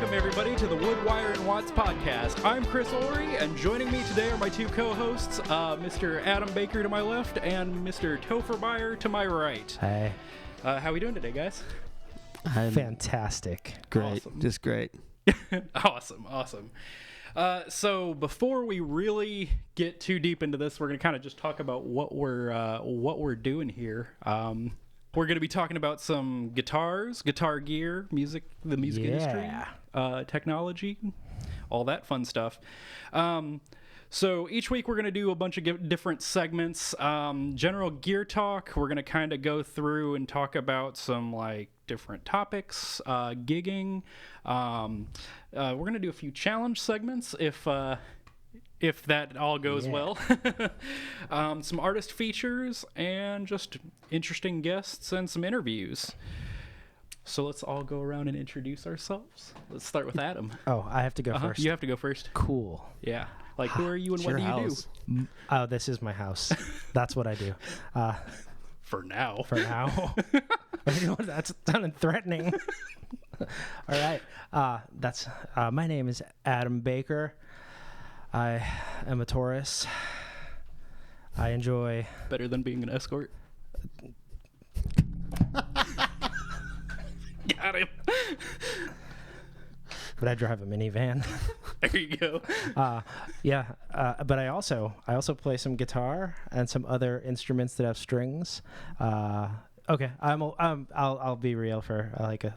Welcome, everybody, to the Wood, Wire, and Watts podcast. I'm Chris Olry, and joining me today are my two co-hosts, Mr. Adam Baker to my left and Mr. Topher Beyer to my right. Hey. How we doing today, guys? Fantastic. Great. Awesome. Just great. Awesome. So before we really get too deep into this, we're going to kind of just talk about what we're doing here. We're going to be talking about some guitars, guitar gear, music industry, technology, all that fun stuff. So each week we're going to do a bunch of different segments. General gear talk, we're going to kind of go through and talk about some like different topics, gigging. We're going to do a few challenge segments if that all goes well. Some artist features and just interesting guests and some interviews. So let's all go around and introduce ourselves. Let's start with Adam. Oh, I have to go first. You have to go first. Cool. Yeah. Like, who are you and what do you do? Oh, this is my house. That's what I do. For now. For now. That's sounding threatening. All right. My name is Adam Baker. I am a Taurus. I enjoy... Better than being an escort. Got him. But I drive a minivan. There you go. But I also play some guitar and some other instruments that have strings. Okay, I'll be real for like a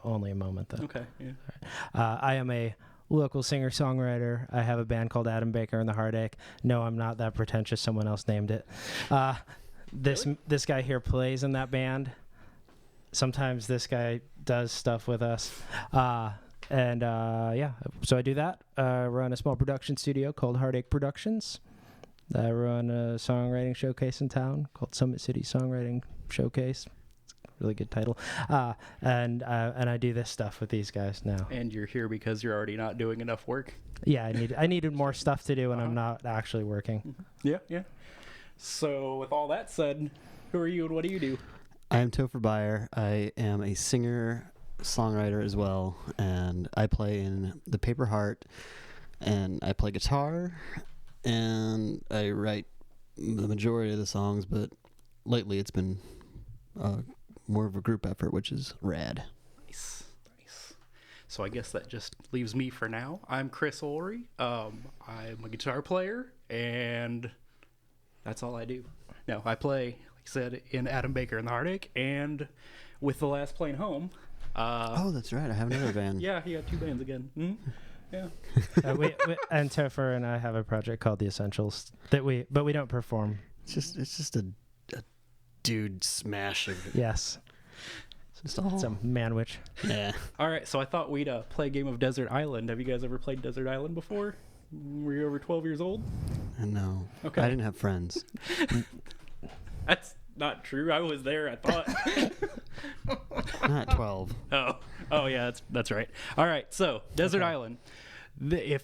only a moment though. Okay. Yeah. I am a local singer-songwriter. I have a band called Baker The Heartache. No, I'm not that pretentious. Someone else named it. This guy here plays in that band. Sometimes this guy does stuff with us. So I do that. I run a small production studio called Heartache Productions. I run a songwriting showcase in town called Summit City Songwriting Showcase. It's a really good title. And I do this stuff with these guys now. And you're here because you're already not doing enough work. Yeah, I needed more stuff to do when I'm not actually working. Yeah. So with all that said, who are you and what do you do? I am Topher Beyer. I am a singer-songwriter as well, and I play in the Paper Heart, and I play guitar, and I write the majority of the songs, but lately it's been more of a group effort, which is rad. Nice. So I guess that just leaves me for now. I'm Chris Olry. I'm a guitar player, and that's all I do. No, I play, like I said, in Adam Baker and the Heartache, and with the last plane home. Oh, that's right. I have another band. Yeah, he got two bands again. Mm-hmm. Yeah. And Topher and I have a project called The Essentials but we don't perform. It's just a dude smashing. Yes. It's a manwich. Yeah. All right, so I thought we'd play a game of Desert Island. Have you guys ever played Desert Island before? Were you over 12 years old? No. Okay. I didn't have friends. That's not true. I was there, I thought. Not 12. Oh yeah, that's right. All right, so Desert Island. The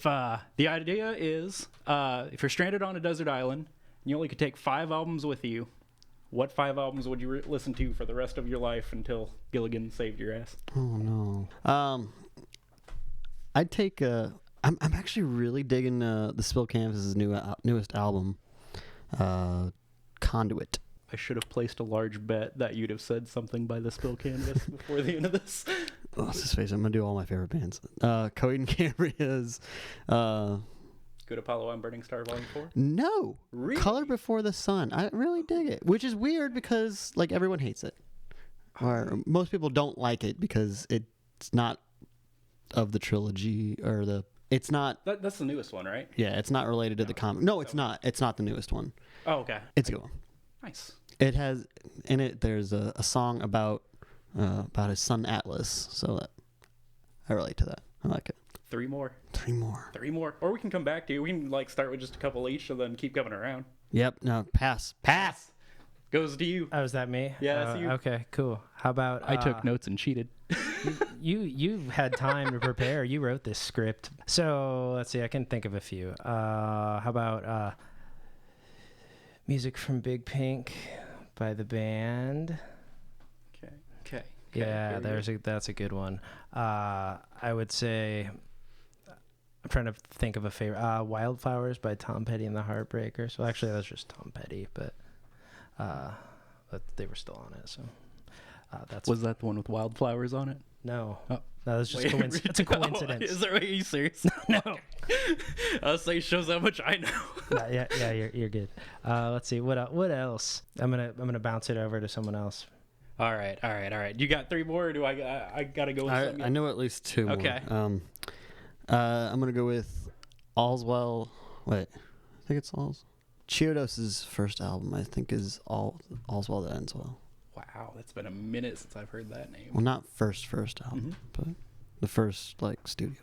idea is, if you're stranded on a desert island, you only could take 5 albums with you. What 5 albums would you listen to for the rest of your life until Gilligan saved your ass? Oh no. I'd take. I'm actually really digging the Spill Canvas's newest album, Conduit. I should have placed a large bet that you'd have said something by the Spill Canvas before the end of this. Well, let's just face it, I'm gonna do all my favorite bands. Coheed and Cambria's. Good Apollo on Burning Star Volume 4? No. Really? Color Before the Sun. I really dig it, which is weird because like everyone hates it, or most people don't like it because it's not of the trilogy or the. It's not. That's the newest one, right? Yeah, it's not related to the comic. No, it's not. It's not the newest one. Oh, okay. It's a good one. Nice. It has in it. There's a song about his son Atlas, so that I relate to that. I like it. 3 more. 3 more. 3 more. Or we can come back to. We can like start with just a couple each and then keep coming around. Yep. No, pass. Goes to you. Oh, is that me? Yeah, that's you. Okay, cool. How about I took notes and cheated. you had time to prepare. You wrote this script. So let's see. I can think of a few. How about music from Big Pink by the band? Okay. Okay, Yeah, very that's a good one. I would say I'm trying to think of a favorite. Wildflowers by Tom Petty and the Heartbreaker. So actually, that's just Tom Petty, but they were still on it. So that's Was that the one with Wildflowers on it? no. Oh. No, that's just it's a coincidence. Is there? Are you serious? No. I'll say shows how much I know. Yeah, you're good. Let's see what else. I'm gonna bounce it over to someone else. All right. You got 3 more, or do I gotta go with something? I know at least 2 more. Okay. I'm gonna go with All's Well. Wait, I think it's Chiodos's first album. I think is All's Well That Ends Well. Wow, it's been a minute since I've heard that name. Well, not first album, but the first studio.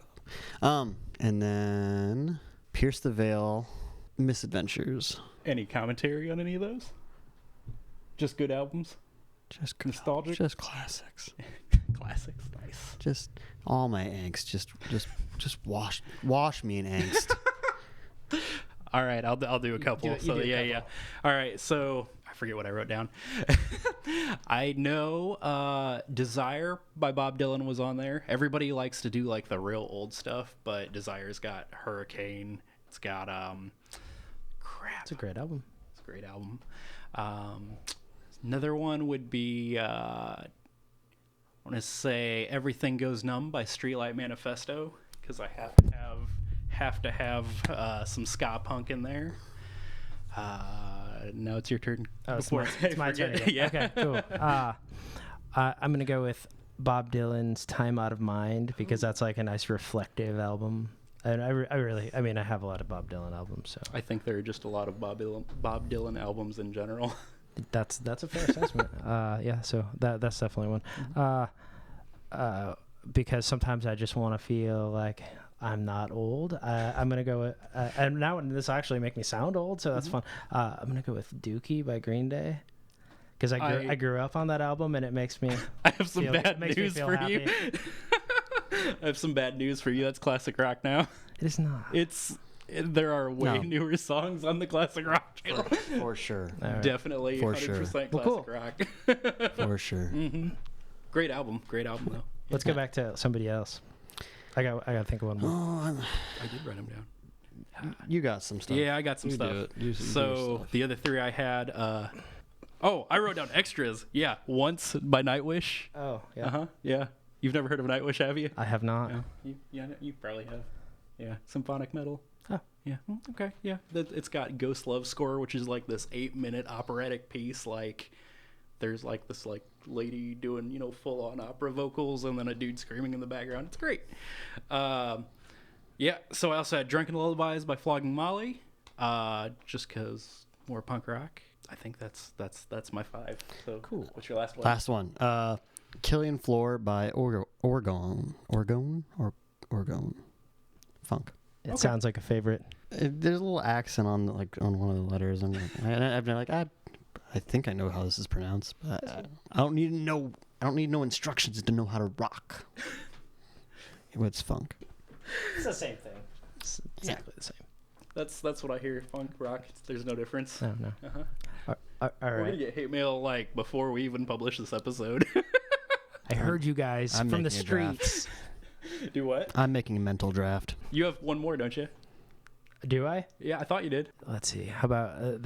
And then Pierce the Veil, Misadventures. Any commentary on any of those? Just good albums? Just good nostalgic? albums, just classics. Classics, nice. Just all my angst. Just wash me in angst. All right, I'll do a couple. You do a couple. All right, so I forget what I wrote down. I know Desire by Bob Dylan was on there. Everybody likes to do like the real old stuff, but Desire's got Hurricane. It's got crap. It's a great album. It's a great album. Another one would be I want to say Everything Goes Numb by Streetlight Manifesto, because I have to have some ska punk in there. Now it's your turn. Oh, it's my turn again. Yeah. Okay, cool. I'm gonna go with Bob Dylan's "Time Out of Mind" because that's like a nice reflective album. And I have a lot of Bob Dylan albums, so I think there are just a lot of Bob Dylan albums in general. that's a fair assessment. Yeah, so that's definitely one. Because sometimes I just want to feel like I'm not old. I'm gonna go with, and now this will actually make me sound old, so that's fun. I'm gonna go with Dookie by Green Day, because I grew up on that album, and it makes me. I have some bad makes me news feel for happy. you. I have some bad news for you. That's classic rock now. It is not. There are way No. newer songs on the classic rock channel. For sure. All right. Definitely, For 100% Well, classic cool. rock. For sure. Great album though. Let's go back to somebody else. I got to think of one more. Oh, I did write them down. you got some stuff. Yeah, I got some You do stuff. it. You do your So stuff. the other 3 I had. I wrote down extras. Yeah, Once by Nightwish. Oh yeah. Yeah. You've never heard of Nightwish, have you? I have not. Yeah, you probably have. Yeah, symphonic metal. Oh. Yeah. Okay. Yeah. It's got Ghost Love Score, which is like this 8-minute operatic piece. Like, there's like this like lady doing full on opera vocals, and then a dude screaming in the background. It's great. Yeah. So I also had Drunken Lullabies by Flogging Molly, just because more punk rock. I think that's my 5. So Cool. What's your last one? Last one. Killian Floor by Oregon Funk. It sounds like a favorite. There's a little accent on one of the letters, and I've been like, I think I know how this is pronounced, but I don't need no instructions to know how to rock. It's funk. It's the same thing. It's exactly the same. That's what I hear. Funk rock. There's no difference. No. Uh-huh. All We're gonna right. get hate mail like before we even publish this episode. I heard you guys I'm from the making a draft. streets. Do what? I'm making a mental draft. You have one more, don't you? Do I? Yeah, I thought you did. Let's see. How about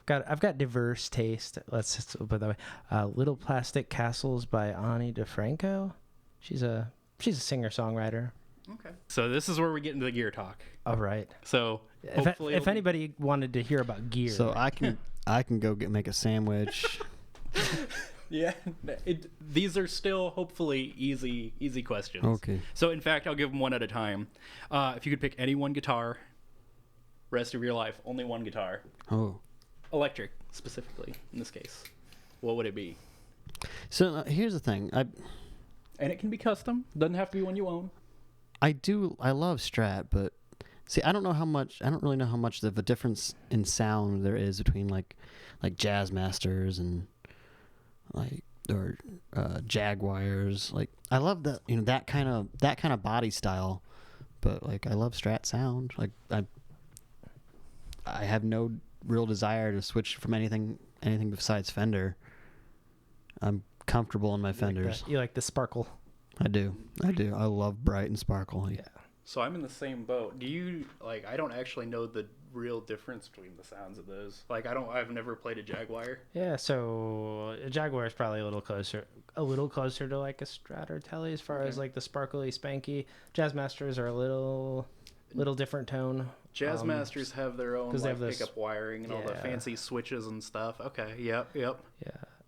I've got diverse taste. Let's put it that way. Little Plastic Castles by Ani DeFranco. She's a singer songwriter. Okay. So this is where we get into the gear talk. All right. So hopefully, If anybody wanted to hear about gear, So I can go make a sandwich. yeah, these are still hopefully easy questions. Okay. So in fact, I'll give them one at a time. If you could pick any one guitar, rest of your life, only one guitar, Oh. electric specifically in this case, what would it be? So here's the thing. And it can be custom. Doesn't have to be one you own. I love Strat, but see, I don't really know how much of a difference in sound there is between like Jazz Masters and or Jaguars. Like, I love that, that kind of body style, but like I love Strat sound. Like I have no real desire to switch from anything besides Fender. I'm comfortable in my fenders. You like the sparkle. I do. I love bright and sparkle. Yeah. So I'm in the same boat. Do you like? I don't actually know the real difference between the sounds of those. Like I've never played a Jaguar. Yeah, so a Jaguar is probably a little closer to like a Strat or Tele as far as like the sparkly, spanky. Jazz Masters are a little different tone. Jazz Masters have their own they like have pickup wiring and all the fancy switches and stuff. Okay, yep. Yeah.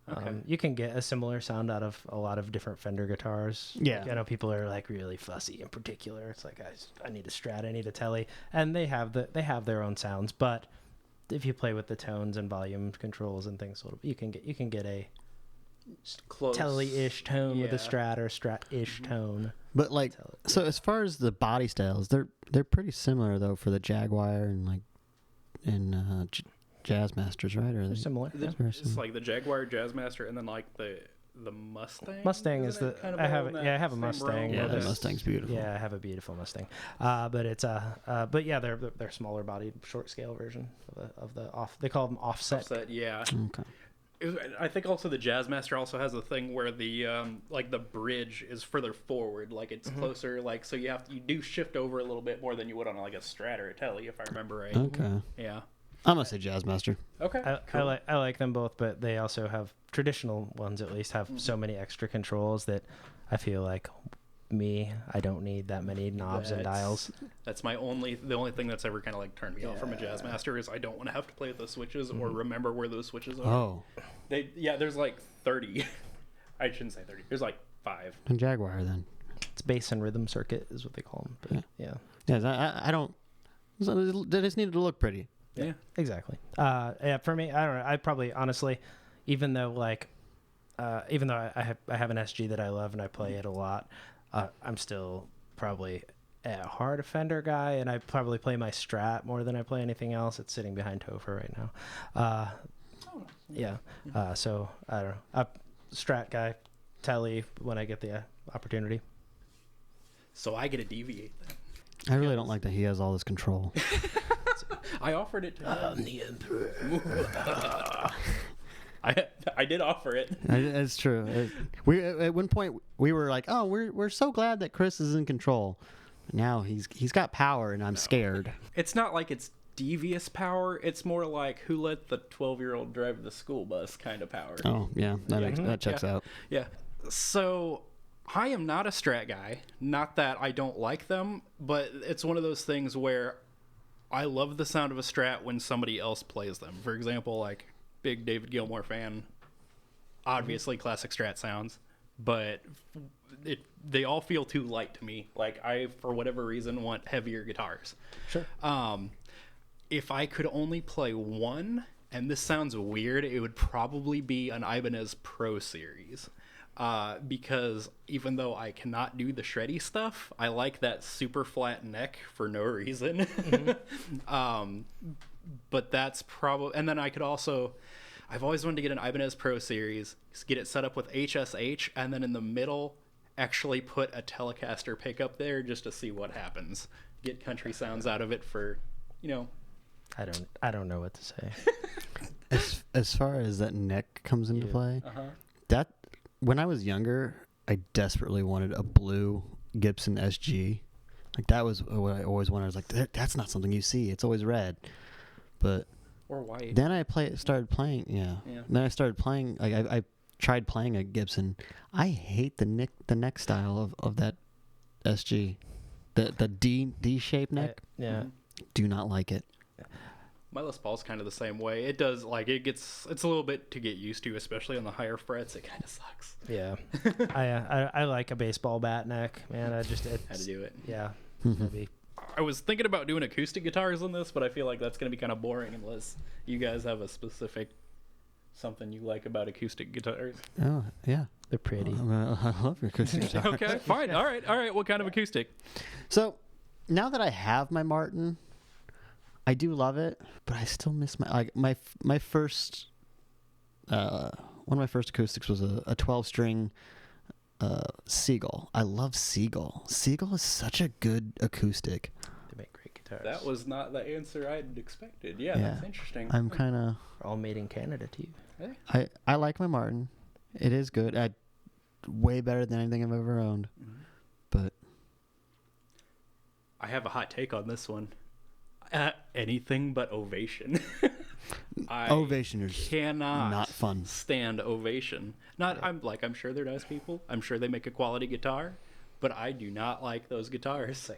Okay. You can get a similar sound out of a lot of different Fender guitars. Yeah. Like, I know people are like really fussy in particular. It's like I need a Strat, I need a Tele, and they have their own sounds. But if you play with the tones and volume controls and things, you can get a Close. Tele-ish tone with a Strat or Strat-ish tone. But like, so as far as the body styles, they're pretty similar though for the Jaguar and like Jazz Masters, right? Or They're similar. It's like the Jaguar, Jazzmaster, and then like the Mustang. Mustang is the I have a Mustang. Yeah, the Mustang's beautiful. Yeah, I have a beautiful Mustang. But it's but yeah, they're smaller bodied, short scale version of the off. They call them offset. Yeah. Okay. I think also the Jazzmaster also has a thing where the like the bridge is further forward, like it's closer, like so you do shift over a little bit more than you would on like a Strat or a Tele, if I remember right. Okay. Yeah. I'm gonna say Jazzmaster. Okay. I like them both, but they also have traditional ones. At least have so many extra controls that I feel like I don't need that many knobs and dials. That's the only thing that's ever kind of like turned me off from a Jazzmaster is I don't want to have to play with those switches or remember where those switches are. Oh. There's like 30. I shouldn't say 30. There's like 5. And Jaguar then. It's bass and rhythm circuit is what they call them. But Yeah, I don't. They just needed to look pretty. Yeah, exactly. Yeah, for me, I don't know. I probably honestly, even though I have an SG that I love and I play it a lot, I'm still probably a hard Fender guy, and I probably play my Strat more than I play anything else. It's sitting behind Topher right now. Yeah. So I don't know. Strat guy, Tele when I get the opportunity. So I get to deviate then. I really don't like that he has all this control. I offered it to him. I'm the Emperor. I did offer it. It's true. We at one point we were like, "Oh, we're so glad that Chris is in control." Now he's got power, and I'm scared. It's not like it's devious power. It's more like who let the 12-year-old drive the school bus kind of power. Oh yeah, that checks out. Yeah. So I am not a Strat guy. Not that I don't like them, but it's one of those things where I love the sound of a Strat when somebody else plays them. For example, like big David Gilmour fan, obviously classic Strat sounds, but they all feel too light to me. Like I, for whatever reason, want heavier guitars. Sure. If I could only play one, and this sounds weird, it would probably be an Ibanez Pro Series. Because even though I cannot do the shreddy stuff, I like that super flat neck for no reason. But that's probably, and then I could also, I've always wanted to get an Ibanez Pro Series, get it set up with HSH, and then in the middle, actually put a Telecaster pickup there just to see what happens. Get country sounds out of it for, I don't know what to say. As far as that neck comes into play, that when I was younger, I desperately wanted a blue Gibson SG. Like that was what I always wanted. I was like, that's not something you see. It's always red. But or white. Then I started playing. Yeah. Then I started playing. Like I tried playing a Gibson. I hate the neck style of that SG. The D shaped neck. Do not like it. My Les Paul's kind of the same way. It does, like, it's a little bit to get used to, especially on the higher frets. It kind of sucks. Yeah. I like a baseball bat neck, man. Had to do it. Yeah. Mm-hmm. I was thinking about doing acoustic guitars on this, but I feel like that's going to be kind of boring unless you guys have a specific something you like about acoustic guitars. Oh, yeah. They're pretty. I love your acoustic guitar. Okay, fine. All right. What kind of acoustic? So, now that I have my Martin, I do love it, but I still miss my first one of my first acoustics was a 12-string Seagull. I love Seagull. Seagull is such a good acoustic. They make great guitars. That was not the answer I'd expected. Yeah, that's interesting. I'm kind of all made in Canada too. Hey? I like my Martin. It is good. Way better than anything I've ever owned. But I have a hot take on this one. Anything but Ovation. Ovation is cannot not fun. stand Ovation. I'm sure they're nice people. I'm sure they make a quality guitar, but I do not like those guitars.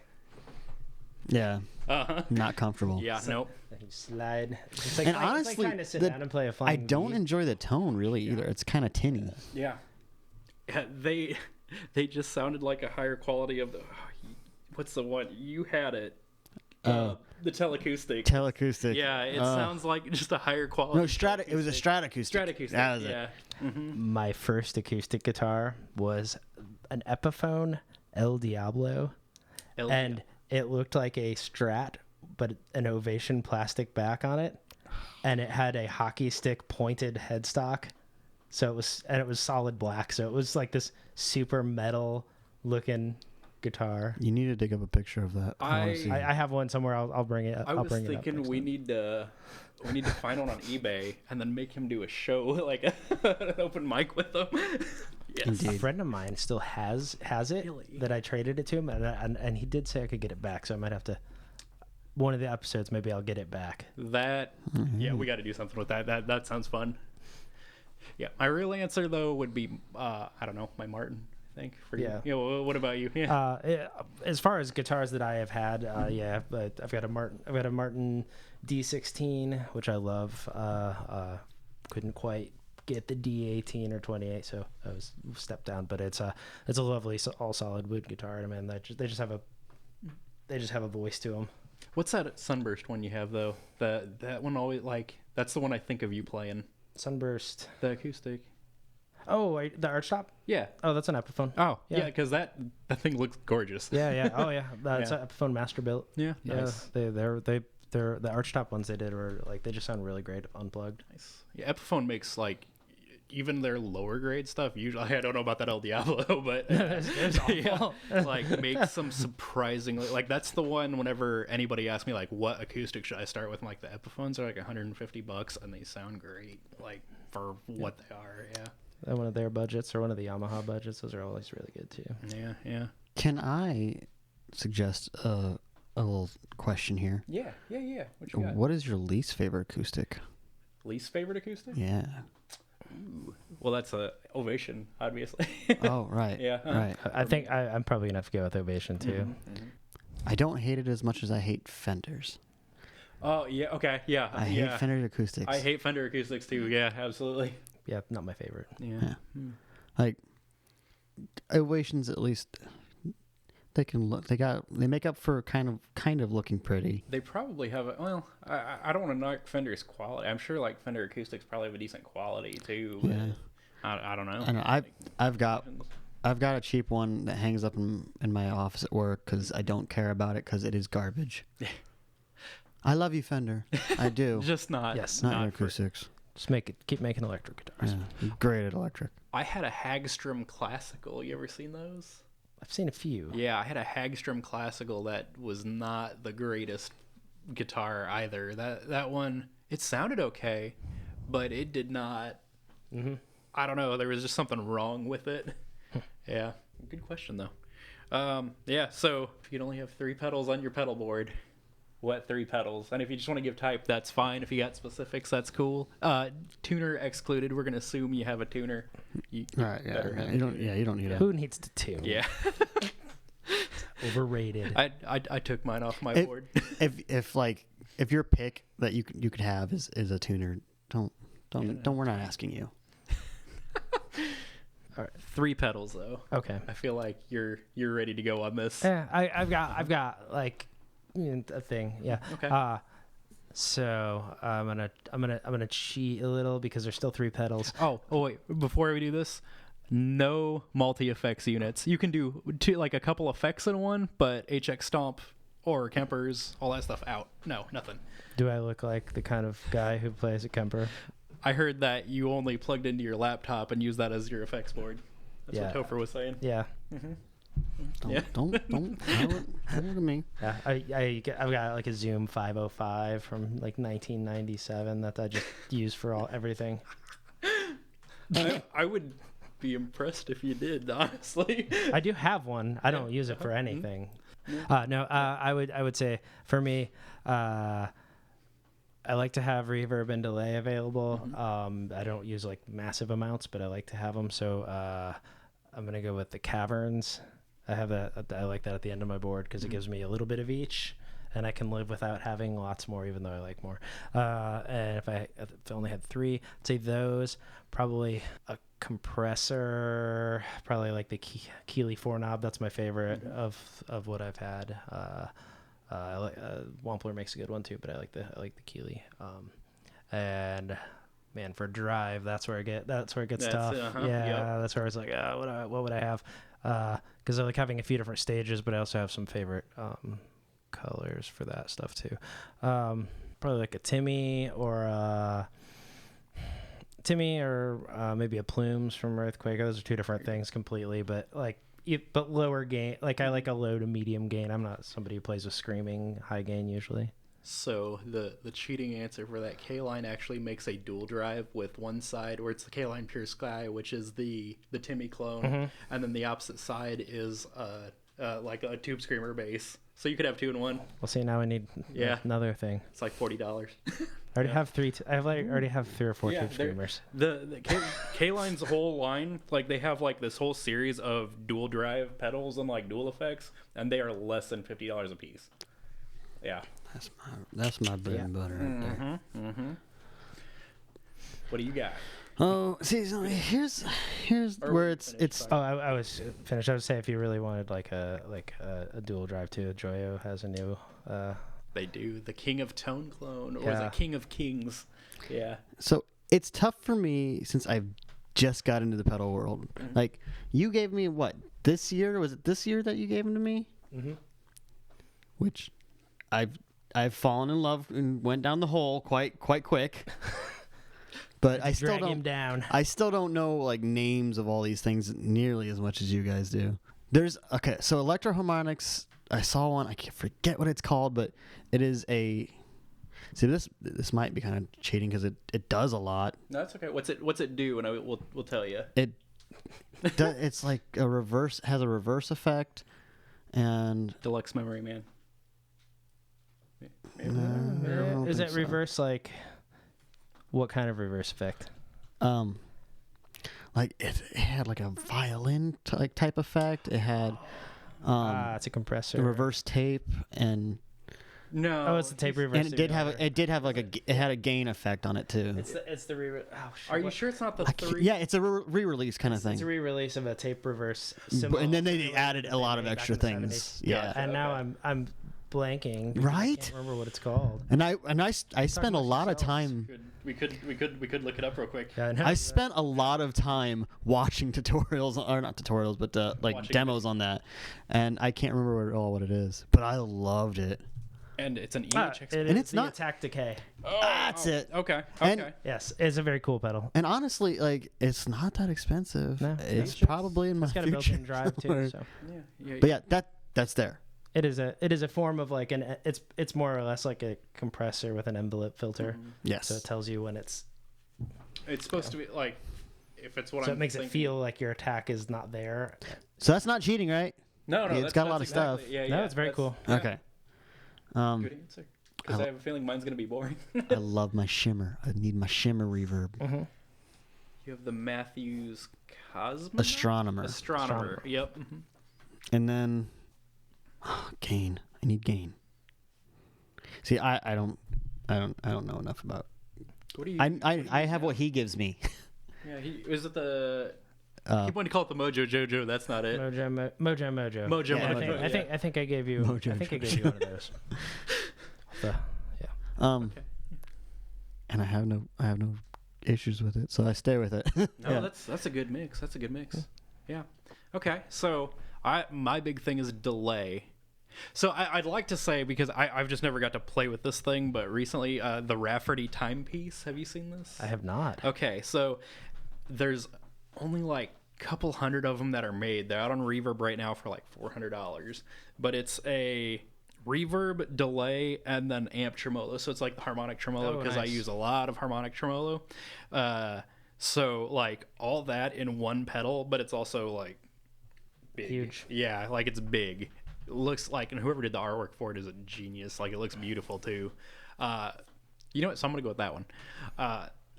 Yeah. Uh-huh. Not comfortable. Yeah, nope. You slide. It's And honestly, it's like trying to sit down and play a flying I don't V. enjoy the tone really either. It's kind of tinny. Yeah. They just sounded like a higher quality of the. What's the one you had it? The Teleacoustic. Teleacoustic. Yeah, it sounds like just a higher quality. No, it was a Stratoacoustic. Stratoacoustic. That was yeah. it. My first acoustic guitar was an Epiphone El Diablo, and it looked like a Strat, but an Ovation plastic back on it, and it had a hockey stick pointed headstock. So it was solid black. So it was like this super metal looking guitar. You need to dig up a picture of that. I have one somewhere. I'll bring it. I was thinking we need to find one on eBay and then make him do a show, like an open mic with them. Yes. Indeed. A friend of mine still has it Really? that I traded it to him, and he did say I could get it back. So I might have to. One of the episodes, maybe I'll get it back. Yeah, we got to do something with that. That sounds fun. Yeah, my real answer though would be I don't know, my Martin. I think for you. Yeah. What about you? Yeah. As far as guitars that I have had, yeah, but I've got a Martin D16, which I love. Couldn't quite get the D18 or 28, so I was stepped down. But it's a lovely all solid wood guitar. I mean, they just have a voice to them. What's that Sunburst one you have though? That one always that's the one I think of you playing. Sunburst. The acoustic. Oh, the Archtop? Yeah. Oh, that's an Epiphone. Oh, yeah, because that thing looks gorgeous. Yeah. Oh, yeah. That's an Epiphone master built. Yeah. Nice. Yeah, they're the Archtop ones they did were they just sound really great unplugged. Nice. Yeah, Epiphone makes even their lower grade stuff. Usually, I don't know about that El Diablo, but it's awful. Makes some surprisingly that's the one. Whenever anybody asks me what acoustic should I start with, I'm like the Epiphones are $150 and they sound great for what they are. Yeah. And one of their budgets or one of the Yamaha budgets, those are always really good too. Yeah. Can I suggest a little question here? Yeah. What you got? What is your least favorite acoustic? Least favorite acoustic? Yeah. Ooh. Well, that's a Ovation, obviously. Oh, right. Yeah. Right. I think I'm probably gonna have to go with Ovation too. Mm-hmm. I don't hate it as much as I hate Fenders. Oh yeah. Okay. Yeah. I hate Fender acoustics. I hate Fender acoustics too. Yeah. Absolutely. Yeah, not my favorite. Yeah. Ovations, at least they can look. They make up for kind of looking pretty. They probably have I don't want to knock Fender's quality. I'm sure Fender acoustics probably have a decent quality too. But Yeah. I don't know. I know. I've got a cheap one that hangs up in my office at work because I don't care about it because it is garbage. I love you, Fender. I do. Just not. Yes. Not your acoustics. Just keep making electric guitars. Yeah, you're great at electric. I had a Hagstrom Classical. You ever seen those? I've seen a few. Yeah, I had a Hagstrom Classical that was not the greatest guitar either. That one, it sounded okay, but it did not. Mm-hmm. I don't know. There was just something wrong with it. Yeah, good question though. Yeah. So if you could only have 3 pedals on your pedal board, what 3 pedals? And if you just want to give type, that's fine. If you got specifics, that's cool. Tuner excluded. We're gonna assume you have a tuner. All right. Yeah. You don't need it. Who needs to tune? Yeah. Overrated. I took mine off my board. If your pick that you could have is a tuner, don't. We're not asking you. All right, 3 pedals though. Okay. I feel like you're ready to go on this. Yeah, I've got a thing. Yeah. Okay. So I'm gonna cheat a little because there's still 3 pedals. Oh wait, before we do this, no multi-effects units. You can do a couple effects in one, but HX Stomp or Kempers, all that stuff out. No, nothing. Do I look like the kind of guy who plays a Kemper? I heard that you only plugged into your laptop and used that as your effects board. That's what Topher was saying. Yeah. Don't look at me. Yeah, I've got a Zoom 505 from 1997 that I just use for everything. I would be impressed if you did, honestly. I do have one. I don't use it for anything. I would say for me, I like to have reverb and delay available. I don't use like massive amounts, but I like to have them. So I'm gonna go with the Caverns. I have that. I like that at the end of my board because it gives me a little bit of each, and I can live without having lots more, even though I like more. And if I only had 3, I'd say those. Probably a compressor. Probably like the Keeley 4-knob. That's my favorite of what I've had. Wampler makes a good one too, but I like the Keeley. And man, for drive, that's where it gets tough. That's where I was like, what would I have? Because I like having a few different stages, but I also have some favorite colors for that stuff too. Probably like a Timmy or maybe a Plumes from Earthquake. Those are 2 different things completely, but like but lower gain. Like I like a low to medium gain. I'm not somebody who plays with screaming high gain usually. So the cheating answer for that K-Line actually makes a dual drive with one side where it's the K-Line Pure Sky, which is the Timmy clone, and then the opposite side is like a Tube Screamer bass. So you could have 2 in 1. Well, see, now I need another thing. It's like $40. I already have 3. I already have 3 or 4 Tube Screamers. The K-Line's whole line, like they have like this whole series of dual drive pedals and like dual effects, and they are less than $50 a piece. Yeah. That's my bread and butter right there. What do you got? Oh, see, so here's where it's. I was finished. I would say if you really wanted like a dual drive too, Joyo has a new. They do the King of Tone clone, or is it King of Kings? Yeah. So it's tough for me since I've just got into the pedal world. Like you gave me what this year? Was it this year that you gave them to me? Which I've fallen in love and went down the hole quite quick. But I still don't. Him down. I still don't know like names of all these things nearly as much as you guys do. So Electro Harmonics. I saw one. I can't forget what it's called, but it is a. See, this might be kind of cheating because it does a lot. No, that's okay. What's it do? And we'll tell you. It's like has a reverse effect, and Deluxe Memory Man. Is it reverse like? What kind of reverse effect? Like it had like a violin type effect. It had it's a compressor. The reverse tape and no. It's the tape reverse. And it had a gain effect on it too. It's the re. Are you sure it's not the 3? Yeah, it's a re-release kind of thing. It's a re-release of a tape reverse. And then they added a lot of extra things. Yeah. And now I'm blanking. Right? I can't remember what it's called. And I spent a lot of time. We could look it up real quick. Yeah, I spent a lot of time watching tutorials, or not tutorials, but like demos on that, and I can't remember what it is, but I loved it. And it's an and it's not Attack Decay. Oh, that's it. Okay. And, yes, it's a very cool pedal. And honestly, like it's not that expensive. No, it's probably in my future. It's got a built-in drive too. So. But yeah, that's there. It is a form of like it's more or less like a compressor with an envelope filter. Yes. So it tells you when it's supposed to be like if it's what so I'm it makes thinking. it feel like your attack is not there. So that's not cheating, right? No, it's got a lot of stuff. Yeah, no, it's very cool. Yeah. Okay. Good answer. Because I have a feeling mine's gonna be boring. I love my shimmer. I need my shimmer reverb. You have the Matthews Cosmo Astronomer. Yep. And then gain. I need gain. See, I don't know enough about. What do you? I have what he gives me. Yeah, is it the? I keep wanting to call it the Mojo Jojo. That's not it. Mojo. I think I gave you. Mojo I think I gave you one of those. Okay. And I have no issues with it, so I stay with it. No, that's a good mix. Yeah. Okay, so my big thing is delay. So I'd like to say, because I've just never got to play with this thing, but recently the Rafferty Timepiece. Have you seen this? I have not. Okay, so there's only like a couple hundred of them that are made. They're out on Reverb right now for like $400, but it's a reverb, delay, and then amp tremolo. So it's like the harmonic tremolo, because I use a lot of harmonic tremolo. So like all that in one pedal, but it's also like big. Huge. Yeah, like it's big. It looks like, and whoever did the artwork for it is a genius. Like it looks beautiful too. You know what? So I'm gonna go with that one.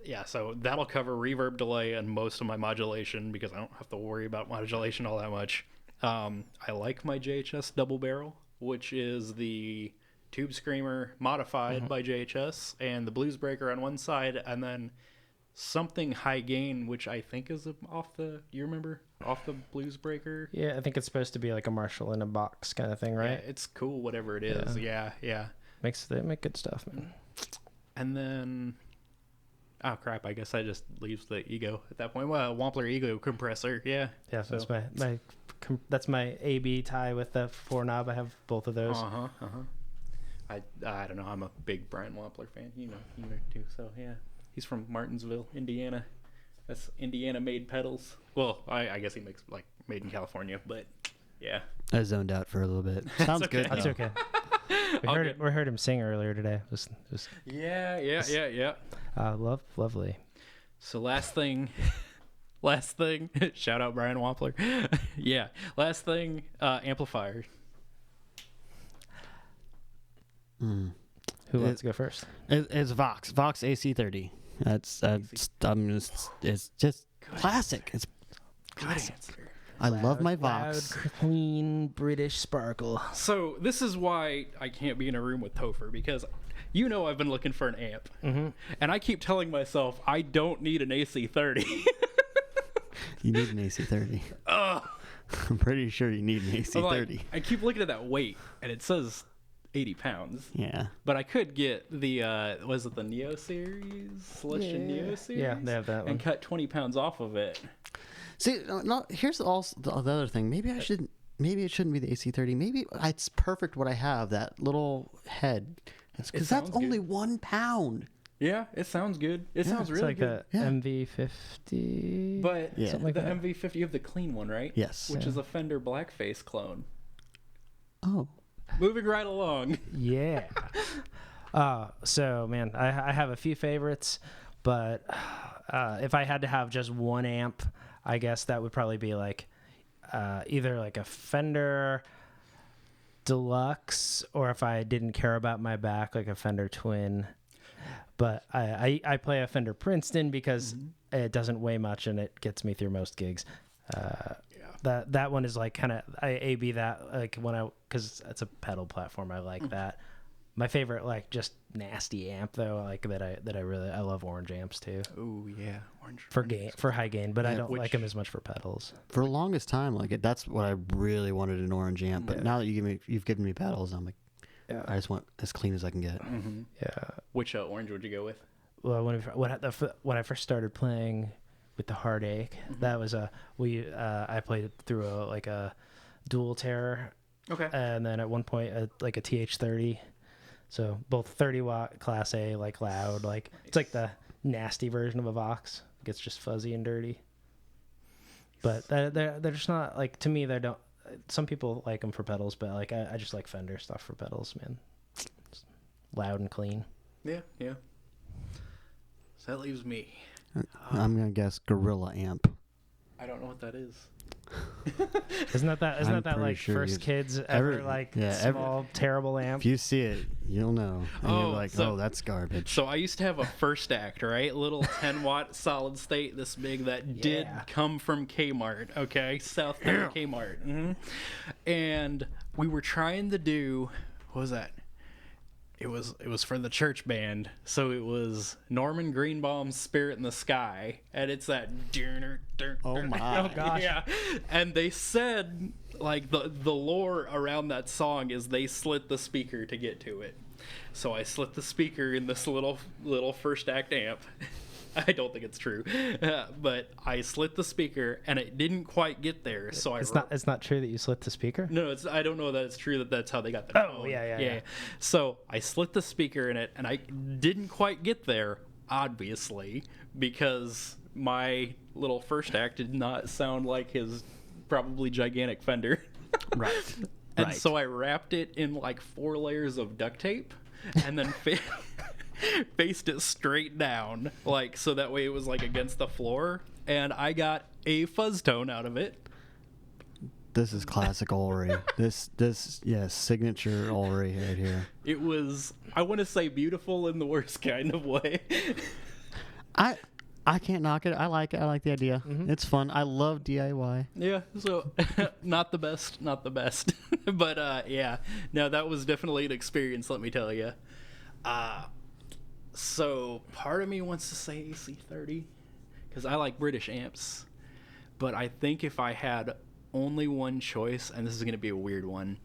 Yeah, so that'll cover reverb, delay, and most of my modulation because I don't have to worry about modulation all that much. I like my JHS double barrel, which is the Tube Screamer modified by JHS, and the Blues Breaker on one side, and then something high gain, which I think is off the. You remember off the Blues Breaker? Yeah, I think it's supposed to be like a Marshall in a box kind of thing, right? Yeah, it's cool, whatever it is. Yeah. They make good stuff, man. And then, oh crap! I guess I just leaves the ego at that point. Well, Wampler Ego Compressor. Yeah. Yeah, so that's my AB tie with the 4 knob. I have both of those. I don't know. I'm a big Brian Wampler fan. You know too. So yeah, he's from Martinsville, Indiana. That's Indiana-made pedals. Well, I guess he makes like made in California, but yeah. I zoned out for a little bit. Sounds okay. good. That's though. okay. We heard him sing earlier today. Yeah. Lovely. So last thing, shout out Brian Wampler. Yeah, last thing, amplifier. Who wants to go first? It's Vox AC30. It's just classic. It's classic. I love my Vox. Loud, clean British sparkle. So this is why I can't be in a room with Topher, because I've been looking for an amp, and I keep telling myself I don't need an AC30. You need an AC30. I'm pretty sure you need an AC30. I keep looking at that weight, and it says 80 pounds. Yeah. But I could get the was it the Neo series, Celestian Neo series? Yeah, they have that one. And cut 20 pounds off of it. See, here's also the other thing. Maybe it shouldn't be the AC30. Maybe it's perfect what I have, that little head. Because that's only 1 pound. Yeah, it sounds good. It sounds really it's like good. a MV50. But something like the that. MV50, you have the clean one, right? Yes. Which is a Fender Blackface clone. Oh. Moving right along. Yeah. So, man, I have a few favorites, but if I had to have just one amp, I guess that would probably be like either like a Fender Deluxe, or if I didn't care about my back, like a Fender Twin. But I play a Fender Princeton because it doesn't weigh much and it gets me through most gigs. That one is like kind of I A/B that like because it's a pedal platform. I like that. My favorite like just nasty amp though, like that I love orange amps too. Oh yeah, orange for high gain, but I don't like them as much for pedals. For the longest time, that's what I really wanted, an orange amp. But now that you've given me pedals, I'm like, I just want as clean as I can get. Yeah. Which orange would you go with? Well, when I first started playing with the Heartache, that was I played through a dual terror. Okay. And then at one point like a TH30. So both 30 watt Class A, like loud, like it's like the nasty version of a Vox. It gets just fuzzy and dirty. But they're just not like, to me, they don't. Some people like them for pedals, but like I just like Fender stuff for pedals, man. It's loud and clean. Yeah. So that leaves me. I'm gonna guess Gorilla amp. I don't know what that is. Isn't that like sure first kids ever small terrible amp? If you see it, you'll know. And you're like, that's garbage. So I used to have a First Act, right? Little 10 watt solid state this big that did come from Kmart, okay? South Bend Kmart. And we were trying to do, what was that? It was for the church band, so it was Norman Greenbaum's "Spirit in the Sky," and it's that. Oh my! Oh gosh! Yeah, and they said like the lore around that song is they slit the speaker to get to it. So I slit the speaker in this little First Act amp. I don't think it's true, but I slit the speaker and it didn't quite get there. So it's not true that you slit the speaker. No, I don't know that it's true that's how they got the tone. Yeah. So I slit the speaker in it and I didn't quite get there, obviously, because my little First Act did not sound like his probably gigantic Fender. Right. And so I wrapped it in like 4 layers of duct tape and then faced it straight down, like so that way it was like against the floor, and I got a fuzz tone out of it. This is classic Olry. This yeah, signature Olry right here. It was, I want to say, beautiful in the worst kind of way. I can't knock it. I like it. I like the idea. Mm-hmm. It's fun. I love DIY. Yeah, so not the best, but yeah, no, that was definitely an experience, let me tell you. So part of me wants to say AC30 because I like British amps, but I think if I had only one choice, and this is going to be a weird one,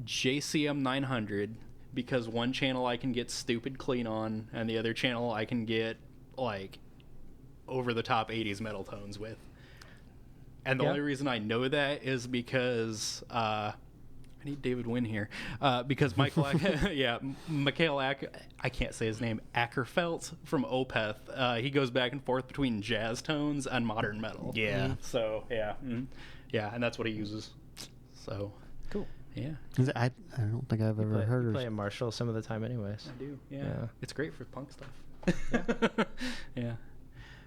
JCM 900, because one channel I can get stupid clean on, and the other channel I can get like over the top 80s metal tones with. And the only reason I know that is because I need David Wynn here, because Michael Mikhail I can't say his name, Ackerfelt from Opeth, he goes back and forth between jazz tones and modern metal. Yeah. So yeah, and that's what he uses. So Cool. yeah, I don't think I've ever heard you of play a Marshall some of the time anyways. I do. Yeah. Yeah. It's great for punk stuff. Yeah.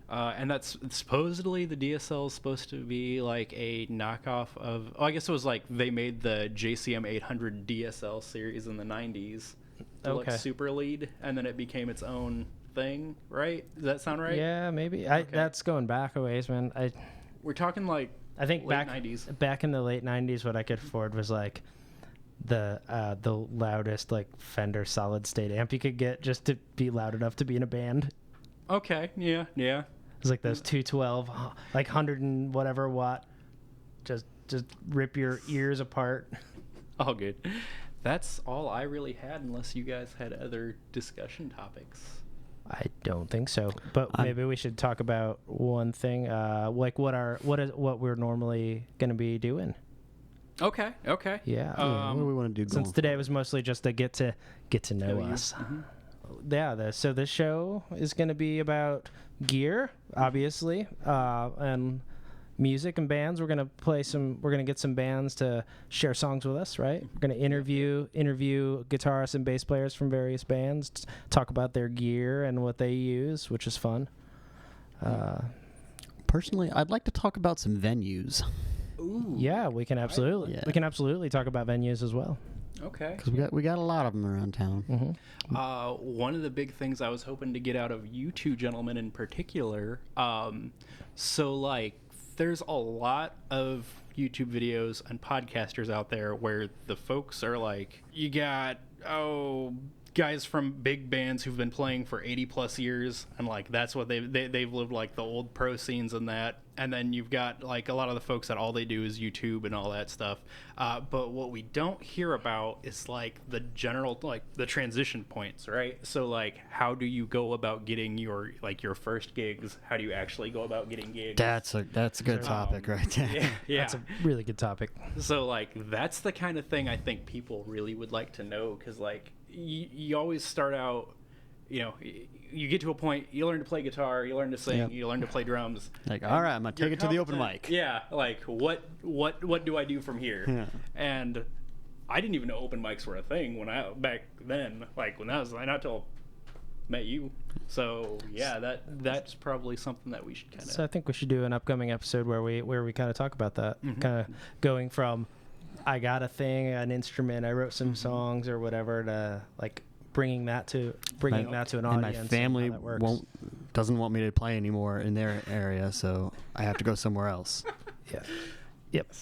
And that's supposedly the DSL is supposed to be like a knockoff of. Oh, I guess it was like they made the JCM 800 DSL series in the 90s. Okay. Like Super Lead, and then it became its own thing, right? Does that sound right? Yeah, maybe. That's going back a ways, man. We're talking like I think late 90s. back in the late 90s, what I could afford was like the loudest like Fender solid state amp you could get just to be loud enough to be in a band. Okay. Yeah. Yeah. It was like those 212, like 100 and whatever watt, just rip your ears apart. All good. That's all I really had, unless you guys had other discussion topics. I don't think so, but maybe we should talk about one thing, like what we're normally going to be doing. Okay. Okay. Yeah. what do we want to do? Since today was mostly just to get to know you. us. Yeah. So this show is going to be about gear, obviously, and music and bands. We're gonna get some bands to share songs with us, right? We're gonna interview guitarists and bass players from various bands, talk about their gear and what they use, which is fun. Personally, I'd like to talk about some venues. Ooh. Yeah, we can absolutely talk about venues as well. Okay. Because we got a lot of them around town. Mm-hmm. One of the big things I was hoping to get out of you two gentlemen in particular, so like there's a lot of YouTube videos and podcasters out there where the folks are like, you got guys from big bands who've been playing for 80 plus years, and like that's what they've lived like the old pro scenes and that. And then you've got like a lot of the folks that all they do is YouTube and all that stuff. But what we don't hear about is like the general, like the transition points, right? So like, how do you go about getting your first gigs? How do you actually go about getting gigs? That's a good topic right there. Yeah. That's a really good topic. So like, that's the kind of thing I think people really would like to know, because like you always start out, you know, you get to a point, you learn to play guitar, you learn to sing, you learn to play drums. Like, all right, I'm gonna take it to the open mic. Yeah, like what do I do from here? Yeah. And I didn't even know open mics were a thing back then. Like when I was not till met you. So yeah, that's probably something that we should kind of. So I think we should do an upcoming episode where we kind of talk about that, kind of going from I got a thing, an instrument, I wrote some songs or whatever, to like bringing that to an audience. And my family and how that works. doesn't want me to play anymore in their area, so I have to go somewhere else. Yeah. Yep.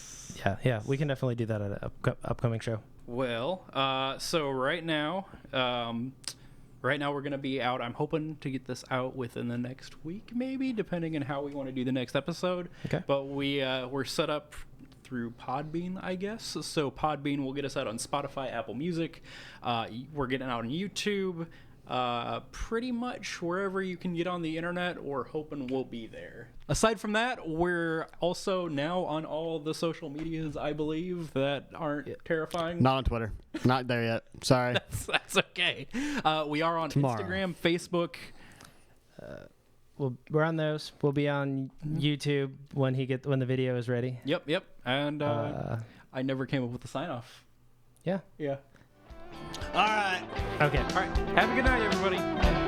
Yeah. We can definitely do that at an upcoming show. Well, so right now we're going to be out. I'm hoping to get this out within the next week, maybe, depending on how we want to do the next episode. Okay. But we're set up through Podbean, I guess. So Podbean will get us out on Spotify, Apple Music. We're getting out on YouTube. Pretty much wherever you can get on the internet, we're hoping we'll be there. Aside from that, we're also now on all the social medias, I believe, that aren't terrifying. Not on Twitter. Not there yet. Sorry. That's okay. We are on Tomorrow. Instagram, Facebook. We're on those. We'll be on YouTube when the video is ready. Yep. And I never came up with the sign off. Yeah. Yeah. All right. Okay. All right. Have a good night, everybody.